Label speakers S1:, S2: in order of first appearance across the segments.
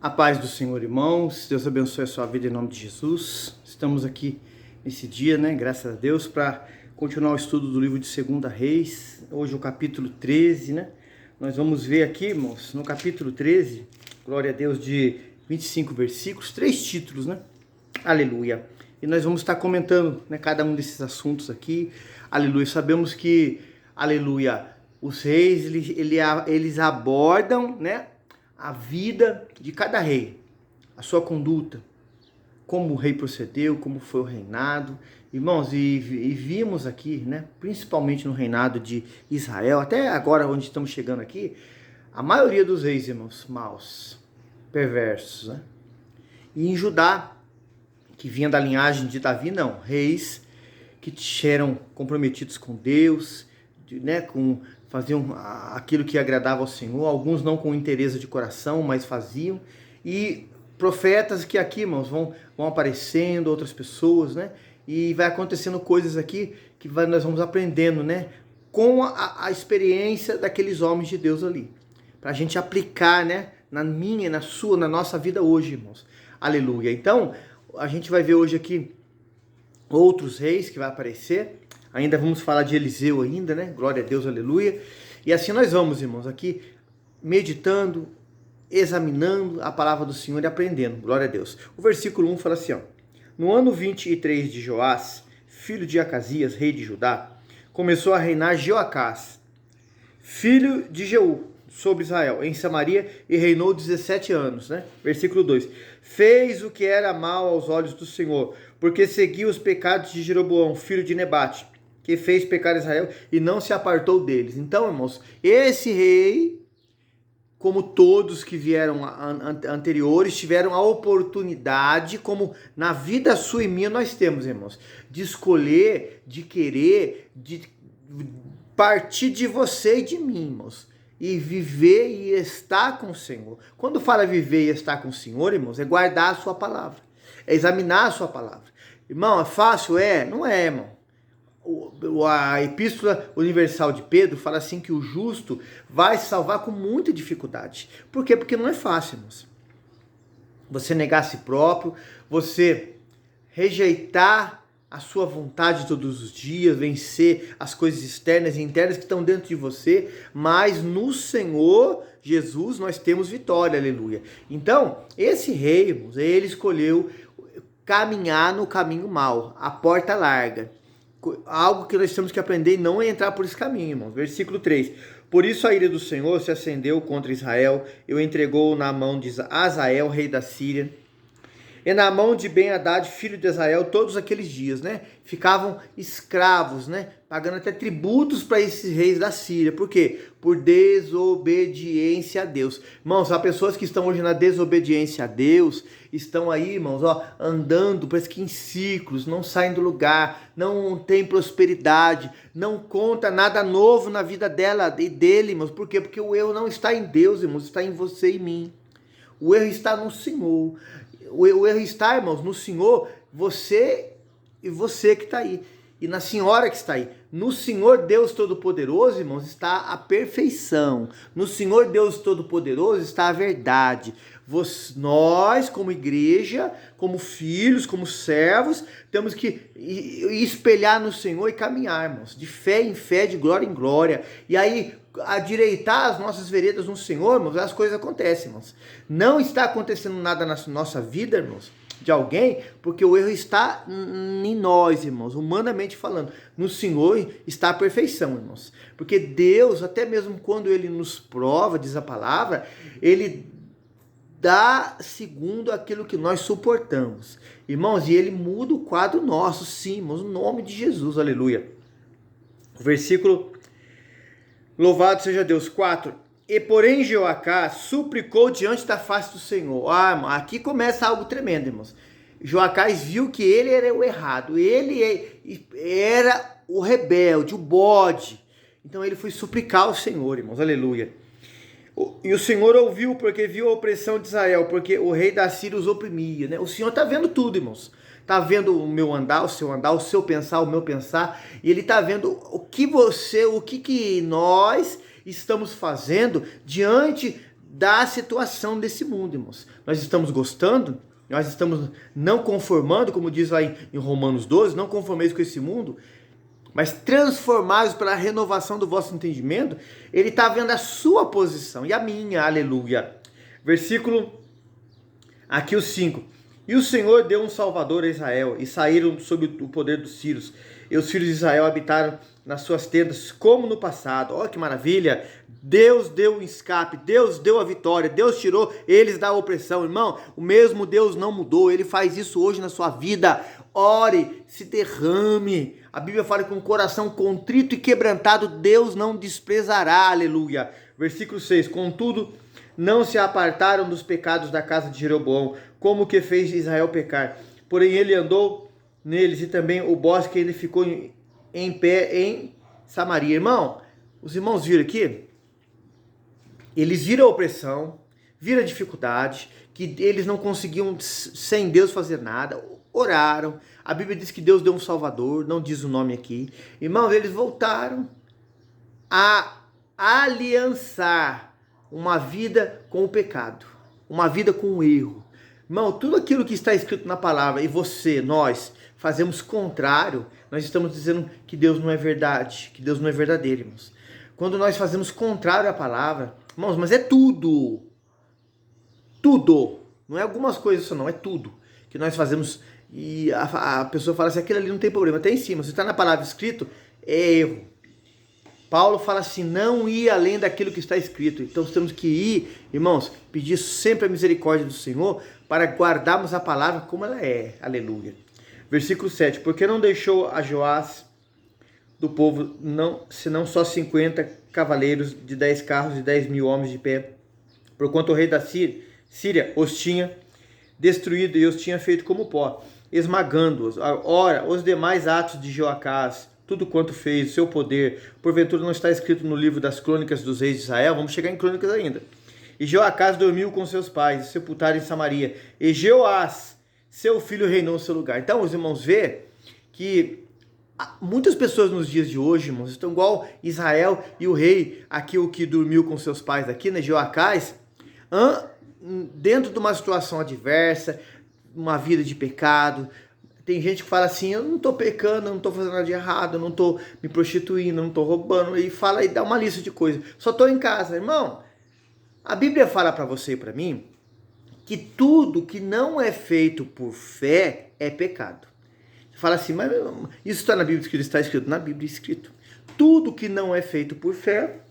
S1: A paz do Senhor, irmãos. Deus abençoe a sua vida em nome de Jesus. Estamos aqui nesse dia, graças a Deus, para continuar o estudo do livro de 2 Reis. Hoje o capítulo 13, Nós vamos ver aqui, irmãos, no capítulo 13, glória a Deus, de 25 versículos, 3 títulos, Aleluia. E nós vamos estar comentando, cada um desses assuntos aqui. Aleluia. Sabemos que, aleluia, os reis, eles abordam, a vida de cada rei, a sua conduta, como o rei procedeu, como foi o reinado. Irmãos, e vimos aqui, principalmente no reinado de Israel, até agora onde estamos chegando aqui, a maioria dos reis, irmãos, maus, perversos, E em Judá, que vinha da linhagem de Davi, não, reis que eram comprometidos com Deus, faziam aquilo que agradava ao Senhor, alguns não com interesse de coração, mas faziam, e profetas que aqui, irmãos, vão aparecendo, outras pessoas, e vai acontecendo coisas aqui que nós vamos aprendendo, com a experiência daqueles homens de Deus ali, para a gente aplicar, na minha, na sua, na nossa vida hoje, irmãos, aleluia. Então, a gente vai ver hoje aqui outros reis que vai aparecer. Ainda vamos falar de Eliseu ainda, Glória a Deus, aleluia. E assim nós vamos, irmãos, aqui meditando, examinando a palavra do Senhor e aprendendo. Glória a Deus. O versículo 1 fala assim, No ano 23 de Joás, filho de Acasias, rei de Judá, começou a reinar Jeoacás, filho de Jeú, sobre Israel, em Samaria, e reinou 17 anos, Versículo 2. Fez o que era mal aos olhos do Senhor, porque seguiu os pecados de Jeroboão, filho de Nebate, que fez pecar Israel e não se apartou deles. Então, irmãos, esse rei, como todos que vieram anteriores, tiveram a oportunidade, como na vida sua e minha nós temos, irmãos, de escolher, de querer, de partir de você e de mim, irmãos, e viver e estar com o Senhor. Quando fala viver e estar com o Senhor, irmãos, é guardar a sua palavra, é examinar a sua palavra. Irmão, é fácil? Não é, irmão. A Epístola Universal de Pedro fala assim que o justo vai se salvar com muita dificuldade. Por quê? Porque não é fácil, irmãos. Você negar a si próprio, você rejeitar a sua vontade todos os dias, vencer as coisas externas e internas que estão dentro de você, mas no Senhor Jesus nós temos vitória, aleluia. Então, esse rei, irmãos, ele escolheu caminhar no caminho mau, a porta larga. Algo que nós temos que aprender e não entrar por esse caminho, irmãos. Versículo 3. Por isso a ira do Senhor se acendeu contra Israel, e o entregou na mão de Azael, rei da Síria, e na mão de Ben-Hadad, filho de Israel, todos aqueles dias, Ficavam escravos, Pagando até tributos para esses reis da Síria. Por quê? Por desobediência a Deus. Irmãos, há pessoas que estão hoje na desobediência a Deus, estão aí, irmãos, andando, parece que em ciclos, não saem do lugar, não tem prosperidade, não conta nada novo na vida dela e dele, irmãos. Por quê? Porque o erro não está em Deus, irmãos, está em você e mim. O erro está no Senhor. O erro está, irmãos, no Senhor, você e você que está aí. E na Senhora que está aí. No Senhor Deus Todo-Poderoso, irmãos, está a perfeição. No Senhor Deus Todo-Poderoso está a verdade. Nós, como igreja, como filhos, como servos, temos que espelhar no Senhor e caminhar, irmãos, de fé em fé, de glória em glória. E aí, direitar as nossas veredas no Senhor, irmãos, as coisas acontecem, irmãos. Não está acontecendo nada na nossa vida, irmãos, de alguém, porque o erro está em nós, irmãos, humanamente falando. No Senhor está a perfeição, irmãos. Porque Deus, até mesmo quando Ele nos prova, diz a palavra, Ele dá segundo aquilo que nós suportamos. Irmãos, e Ele muda o quadro nosso, sim, irmãos, no nome de Jesus, aleluia. O versículo, louvado seja Deus, 4. E porém Jeoacás suplicou diante da face do Senhor. Irmão, aqui começa algo tremendo, irmãos. Jeoacás viu que ele era o errado, ele era o rebelde, o bode. Então ele foi suplicar ao Senhor, irmãos, aleluia. E o Senhor ouviu, porque viu a opressão de Israel, porque o rei da Síria os oprimia, O Senhor está vendo tudo, irmãos. Está vendo o meu andar, o seu pensar, o meu pensar, e Ele está vendo o que nós estamos fazendo diante da situação desse mundo, irmãos. Nós estamos gostando, nós estamos não conformando, como diz lá em Romanos 12, não conformeis com esse mundo, mas transformados pela renovação do vosso entendimento. Ele está vendo a sua posição e a minha, aleluia. Versículo, aqui o 5. E o Senhor deu um salvador a Israel, e saíram sob o poder dos sírios. E os filhos de Israel habitaram nas suas tendas, como no passado. Olha que maravilha! Deus deu um escape, Deus deu a vitória, Deus tirou eles da opressão. Irmão, o mesmo Deus não mudou, Ele faz isso hoje na sua vida. Ore, se derrame. A Bíblia fala que com o coração contrito e quebrantado, Deus não desprezará, aleluia. Versículo 6, contudo, não se apartaram dos pecados da casa de Jeroboão, como que fez Israel pecar. Porém, ele andou neles, e também o bosque ainda ficou em pé em Samaria. Irmão, os irmãos viram aqui? Eles viram a opressão, viram a dificuldade, que eles não conseguiam sem Deus fazer nada, oraram. A Bíblia diz que Deus deu um salvador, não diz o nome aqui. Irmãos, eles voltaram a aliançar uma vida com o pecado, uma vida com o erro. Irmão, tudo aquilo que está escrito na palavra e você, nós, fazemos contrário, nós estamos dizendo que Deus não é verdade, que Deus não é verdadeiro, irmãos. Quando nós fazemos contrário à palavra, irmãos, mas é tudo, não é algumas coisas só não, é tudo que nós fazemos e a pessoa fala assim, aquilo ali não tem problema, até em cima, se está na palavra escrito, é erro. Paulo fala assim, não ir além daquilo que está escrito. Então temos que ir, irmãos, pedir sempre a misericórdia do Senhor para guardarmos a palavra como ela é. Aleluia. Versículo 7. Porque não deixou a Joás do povo, senão só 50 cavaleiros de 10 carros e 10.000 homens de pé, porquanto o rei da Síria os tinha destruído e os tinha feito como pó, esmagando-os. Ora, os demais atos de Joacás, tudo quanto fez, seu poder, porventura não está escrito no livro das crônicas dos reis de Israel? Vamos chegar em crônicas ainda. E Joacás dormiu com seus pais, sepultaram em Samaria, e Jeoás, seu filho, reinou em seu lugar. Então, os irmãos vê que muitas pessoas nos dias de hoje, irmãos, estão igual Israel e o rei, aqui o que dormiu com seus pais aqui, né, Joacás, dentro de uma situação adversa, uma vida de pecado. Tem gente que fala assim, eu não estou pecando, eu não estou fazendo nada de errado, eu não estou me prostituindo, eu não estou roubando, e fala e dá uma lista de coisas. Só estou em casa. Irmão, a Bíblia fala para você e para mim que tudo que não é feito por fé é pecado. Você fala assim, mas isso está na Bíblia escrito? Está escrito na Bíblia escrito. Tudo que não é feito por fé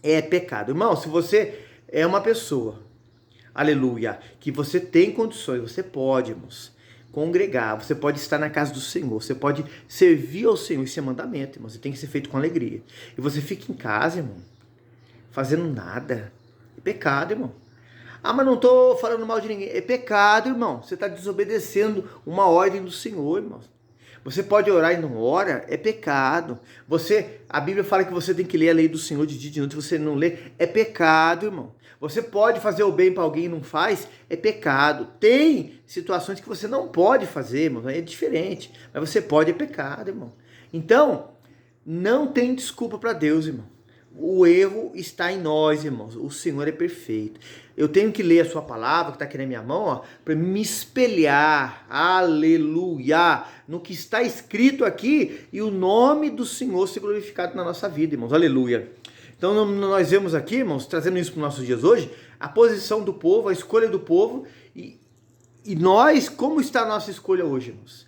S1: é pecado. Irmão, se você é uma pessoa, aleluia, que você tem condições, você pode, irmãos, congregar, você pode estar na casa do Senhor, você pode servir ao Senhor, isso é mandamento, irmão, você tem que ser feito com alegria. E você fica em casa, irmão, fazendo nada, é pecado, irmão. Ah, mas não estou falando mal de ninguém, é pecado, irmão, você está desobedecendo uma ordem do Senhor, irmão. Você pode orar e não ora, é pecado. A Bíblia fala que você tem que ler a lei do Senhor de dia e de noite, se você não lê, é pecado, irmão. Você pode fazer o bem para alguém e não faz, é pecado. Tem situações que você não pode fazer, irmão, é diferente. Mas você pode, é pecado, irmão. Então, não tem desculpa para Deus, irmão. O erro está em nós, irmãos. O Senhor é perfeito. Eu tenho que ler a sua palavra, que está aqui na minha mão, para me espelhar, aleluia, no que está escrito aqui e o nome do Senhor ser glorificado na nossa vida, irmãos, aleluia. Então nós vemos aqui, irmãos, trazendo isso para os nossos dias hoje, a posição do povo, a escolha do povo e nós, como está a nossa escolha hoje, irmãos?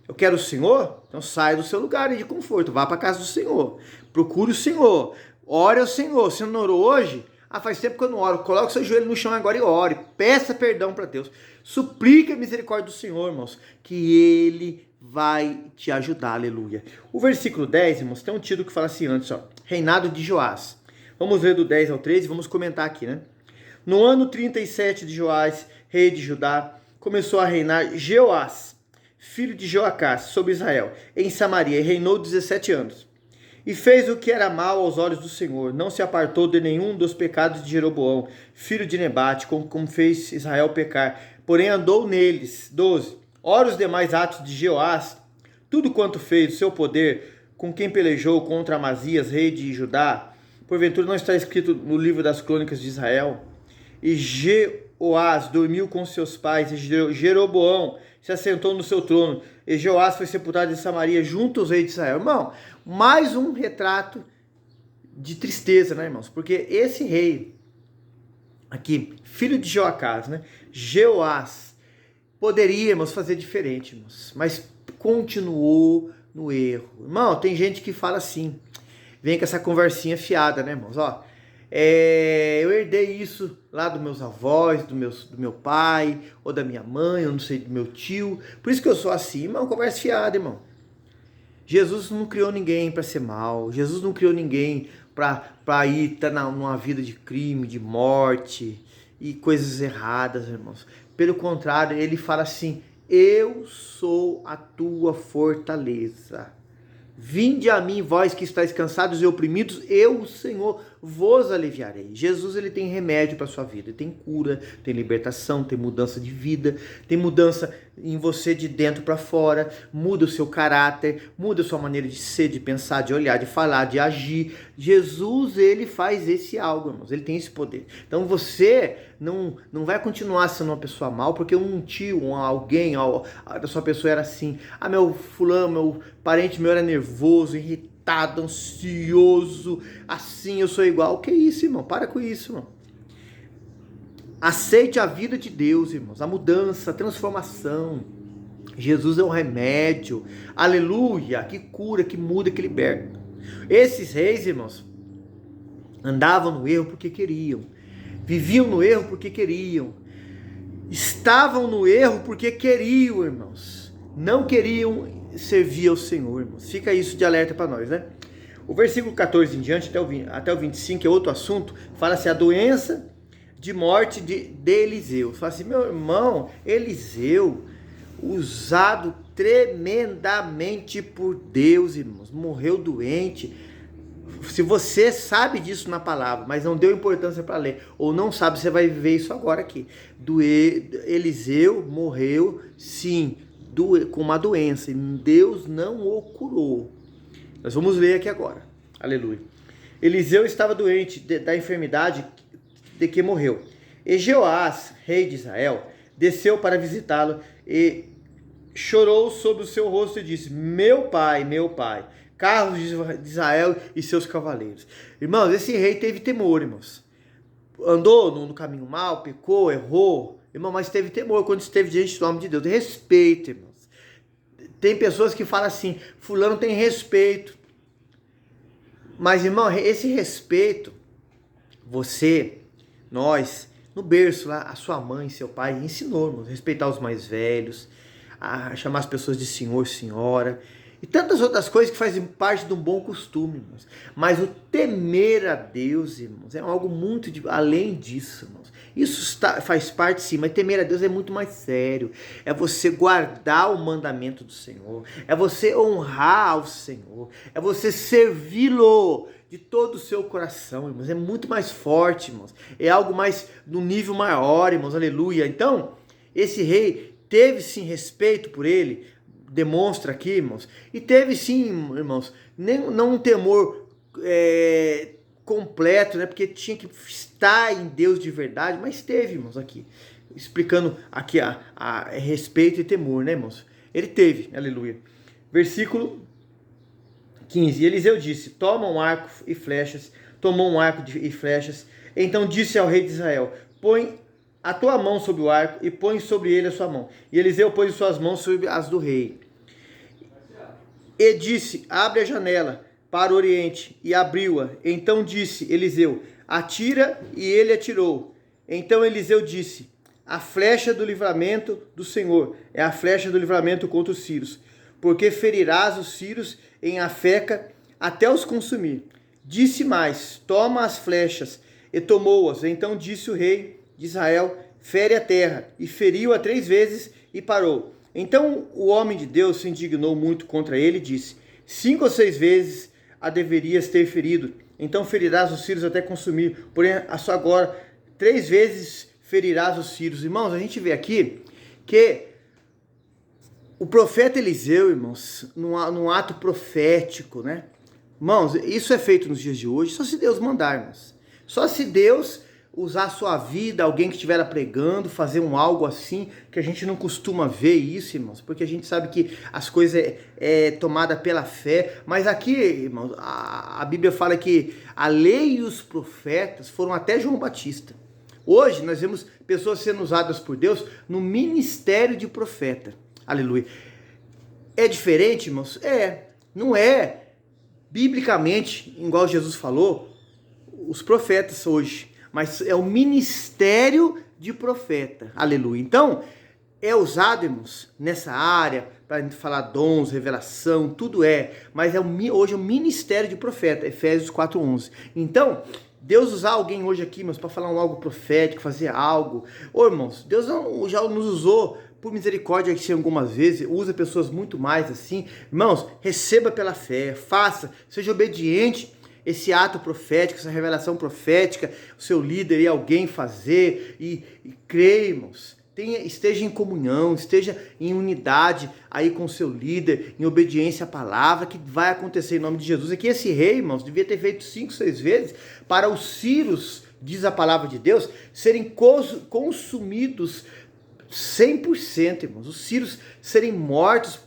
S1: Eu quero o Senhor? Então saia do seu lugar de conforto, vá para a casa do Senhor, procure o Senhor, ore ao Senhor. Você não orou hoje? Ah, faz tempo que eu não oro. Coloque seu joelho no chão agora e ore, peça perdão para Deus, suplique a misericórdia do Senhor, irmãos, que Ele vai te ajudar, aleluia. O versículo 10, irmãos, tem um título que fala assim antes, ó, reinado de Joás. Vamos ler do 10 ao 13 e vamos comentar aqui, né? No ano 37 de Joás, rei de Judá, começou a reinar Jeoás, filho de Joacás, sobre Israel, em Samaria, e reinou 17 anos. E fez o que era mal aos olhos do Senhor, não se apartou de nenhum dos pecados de Jeroboão, filho de Nebate, como fez Israel pecar, porém andou neles. 12. Ora os demais atos de Jeoás, tudo quanto fez, o seu poder, com quem pelejou contra Amazias, rei de Judá, porventura não está escrito no livro das crônicas de Israel? e Jeoás dormiu com seus pais, e Jeroboão se assentou no seu trono, e Jeoás foi sepultado em Samaria junto aos reis de Israel. Irmão, mais um retrato de tristeza, né, irmãos? Porque esse rei aqui, filho de Joacás, né, Jeoás, poderia, irmãos, fazer diferente, irmãos, mas continuou no erro. Irmão, tem gente que fala assim, vem com essa conversinha fiada, né, irmãos? Ó, eu herdei isso lá dos meus avós, do meu pai, ou da minha mãe, eu não sei, do meu tio, por isso que eu sou assim. Irmão, conversa fiada, irmão. Jesus não criou ninguém para ser mal, Jesus não criou ninguém para ir estar numa vida de crime, de morte e coisas erradas, irmãos. Pelo contrário, ele fala assim, eu sou a tua fortaleza. Vinde a mim, vós que estáis cansados e oprimidos, eu, o Senhor, vos aliviarei. Jesus, ele tem remédio para a sua vida, ele tem cura, tem libertação, tem mudança de vida, tem mudança em você de dentro para fora, muda o seu caráter, muda a sua maneira de ser, de pensar, de olhar, de falar, de agir. Jesus, ele faz esse algo, irmãos, ele tem esse poder. Então você não vai continuar sendo uma pessoa mal, porque um tio, alguém da sua pessoa era assim. Ah, meu fulano, meu parente meu era nervoso, irritado, ansioso, assim, eu sou igual. Que isso, irmão? Para com isso, irmão. Aceite a vida de Deus, irmãos, a mudança, a transformação. Jesus é um remédio, aleluia, que cura, que muda, que liberta. Esses reis, irmãos, andavam no erro porque queriam, viviam no erro porque queriam, estavam no erro porque queriam, irmãos, não queriam servir ao Senhor, irmãos. Fica isso de alerta para nós, né? O versículo 14 em diante, até o 25, é outro assunto, fala-se a doença de morte de Eliseu. Fala assim, meu irmão, Eliseu, usado tremendamente por Deus, irmãos, morreu doente. Se você sabe disso na palavra, mas não deu importância para ler, ou não sabe, você vai ver isso agora aqui. Eliseu morreu, sim, com uma doença, e Deus não o curou. Nós vamos ler aqui agora, aleluia. Eliseu estava doente da enfermidade de que morreu. E Jeoás, rei de Israel, desceu para visitá-lo e chorou sobre o seu rosto e disse, meu pai, carros de Israel e seus cavaleiros. Irmãos, esse rei teve temor, irmãos. Andou no caminho mal, pecou, errou, irmão, mas teve temor quando esteve diante do nome de Deus. Respeito, irmãos. Tem pessoas que falam assim, fulano tem respeito. Mas, irmão, esse respeito, você, nós, no berço lá, a sua mãe, seu pai, ensinou, irmãos, respeitar os mais velhos, a chamar as pessoas de senhor, senhora, e tantas outras coisas que fazem parte de um bom costume, irmãos. Mas o temer a Deus, irmãos, é algo muito além disso, irmãos. Isso faz parte sim, mas temer a Deus é muito mais sério. É você guardar o mandamento do Senhor, é você honrar ao Senhor, é você servi-lo de todo o seu coração, irmãos. É muito mais forte, irmãos. É algo mais no nível maior, irmãos. Aleluia. Então, esse rei teve sim respeito por ele, demonstra aqui, irmãos, e teve sim, irmãos, não um temor completo, né, porque tinha que estar em Deus de verdade, mas teve, irmãos, aqui, explicando aqui a respeito e temor, né, irmãos, ele teve, aleluia. Versículo 15, Eliseu disse, toma um arco e flechas, tomou um arco e flechas, então disse ao rei de Israel, põe a tua mão sobre o arco e põe sobre ele a sua mão. E Eliseu pôs suas mãos sobre as do rei. E disse, abre a janela para o oriente, e abriu-a. Então disse Eliseu, atira, e ele atirou. Então Eliseu disse, a flecha do livramento do Senhor é a flecha do livramento contra os sírios, porque ferirás os sírios em Afeca até os consumir. Disse mais, toma as flechas, e tomou-as. Então disse o rei de Israel, fere a terra, e feriu-a 3 vezes e parou. Então o homem de Deus se indignou muito contra ele e disse, 5 ou 6 vezes a deverias ter ferido, então ferirás os sírios até consumir, porém só agora 3 vezes ferirás os sírios. Irmãos, a gente vê aqui que o profeta Eliseu, irmãos, num ato profético, né? Irmãos, isso é feito nos dias de hoje, só se Deus mandar, irmãos. Só se Deus usar a sua vida, alguém que estiver pregando, fazer algo assim, que a gente não costuma ver isso, irmãos, porque a gente sabe que as coisas é tomada pela fé, mas aqui, irmãos, a Bíblia fala que a lei e os profetas foram até João Batista. Hoje nós vemos pessoas sendo usadas por Deus no ministério de profeta. Aleluia. É diferente, irmãos? Não é biblicamente, igual Jesus falou, os profetas hoje, mas é o ministério de profeta. Aleluia. Então, é usado, irmãos, nessa área, para a gente falar dons, revelação, tudo mas hoje é o ministério de profeta, Efésios 4:11. Então, Deus usar alguém hoje aqui, irmãos, para falar algo profético, fazer algo. Irmãos, Deus já nos usou por misericórdia assim, algumas vezes, usa pessoas muito mais assim. Irmãos, receba pela fé, faça, seja obediente esse ato profético, essa revelação profética, o seu líder e alguém fazer e creia, irmãos. Esteja em comunhão, esteja em unidade aí com o seu líder, em obediência à palavra, que vai acontecer em nome de Jesus. É que esse rei, irmãos, devia ter feito 5, 6 vezes para os círios, diz a palavra de Deus, serem consumidos 100%, irmãos. Os círios serem mortos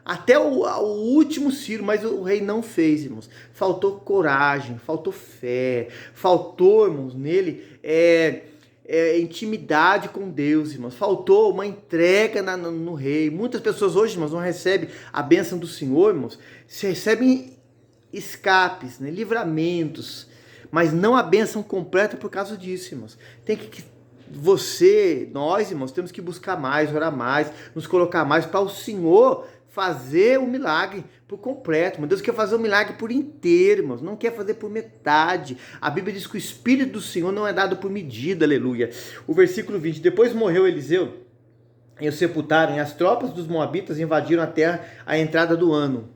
S1: até o último ciro, mas o rei não fez, irmãos. Faltou coragem, faltou fé, faltou, irmãos, nele intimidade com Deus, irmãos. Faltou uma entrega no rei. Muitas pessoas hoje, irmãos, não recebem a bênção do Senhor, irmãos. Se recebem escapes, né, livramentos, mas não a bênção completa por causa disso, irmãos. Nós, irmãos, temos que buscar mais, orar mais, nos colocar mais para o Senhor fazer o milagre por completo. Deus quer fazer o milagre por inteiro, irmãos. Não quer fazer por metade. A Bíblia diz que o Espírito do Senhor não é dado por medida, aleluia. O versículo 20. Depois morreu Eliseu e o sepultaram, e as tropas dos moabitas invadiram a terra à entrada do ano.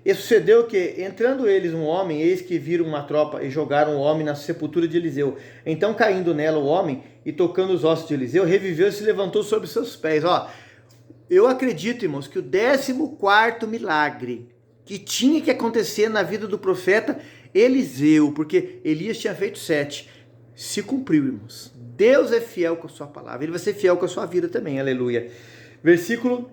S1: E sucedeu que, entrando eles um homem, eis que viram uma tropa e jogaram o homem na sepultura de Eliseu. Então, caindo nela o homem e tocando os ossos de Eliseu, reviveu e se levantou sobre seus pés. Eu acredito, irmãos, que o 14º milagre que tinha que acontecer na vida do profeta Eliseu, porque Elias tinha feito 7, se cumpriu, irmãos. Deus é fiel com a sua palavra, ele vai ser fiel com a sua vida também, aleluia. Versículo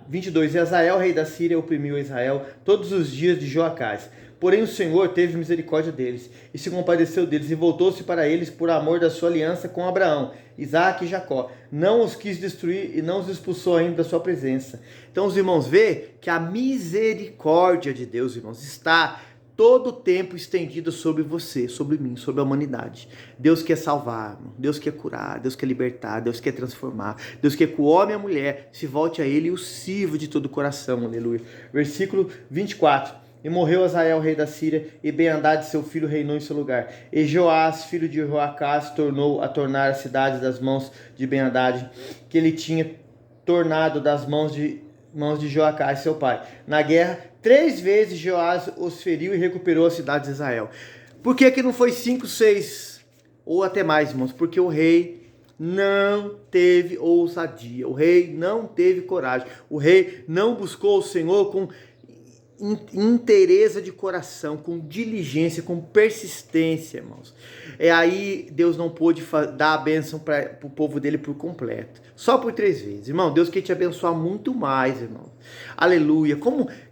S1: 22. E Hazael, rei da Síria, oprimiu Israel todos os dias de Joacás. Porém o Senhor teve misericórdia deles, e se compadeceu deles, e voltou-se para eles por amor da sua aliança com Abraão, Isaque e Jacó. Não os quis destruir e não os expulsou ainda da sua presença. Então os irmãos vê que a misericórdia de Deus, irmãos, está todo o tempo estendida sobre você, sobre mim, sobre a humanidade. Deus quer salvar, Deus quer curar, Deus quer libertar, Deus quer transformar. Deus quer que o homem e a mulher se volte a Ele e o sirva de todo o coração, aleluia. Versículo 24. E morreu Hazael, rei da Síria, e Ben-Hadad, seu filho, reinou em seu lugar. E Joás, filho de Joacás, tornou a tornar a cidade das mãos de Ben-Hadad, que ele tinha tornado das mãos de Joacás, seu pai. Na guerra, 3 vezes Joás os feriu e recuperou as cidades de Israel. Por que não foi 5, 6 ou até mais, irmãos? Porque o rei não teve ousadia, o rei não teve coragem, o rei não buscou o Senhor com inteireza de coração, com diligência, com persistência, irmãos. Aí Deus não pôde dar a bênção para o povo dele por completo, só por 3 vezes. Irmão, Deus quer te abençoar muito mais, irmão. Aleluia.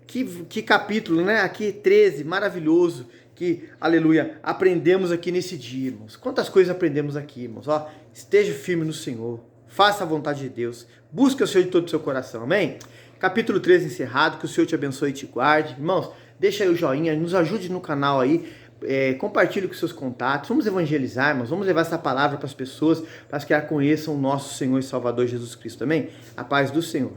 S1: Que capítulo, né? Aqui 13, maravilhoso, que, aleluia, aprendemos aqui nesse dia, irmãos. Quantas coisas aprendemos aqui, irmãos. Esteja firme no Senhor, faça a vontade de Deus, busque o Senhor de todo o seu coração, amém? Capítulo 13 encerrado, que o Senhor te abençoe e te guarde. Irmãos, deixa aí o joinha, nos ajude no canal aí, compartilhe com seus contatos, vamos evangelizar, irmãos, vamos levar essa palavra para as pessoas, para que elas conheçam o nosso Senhor e Salvador Jesus Cristo, amém? A paz do Senhor.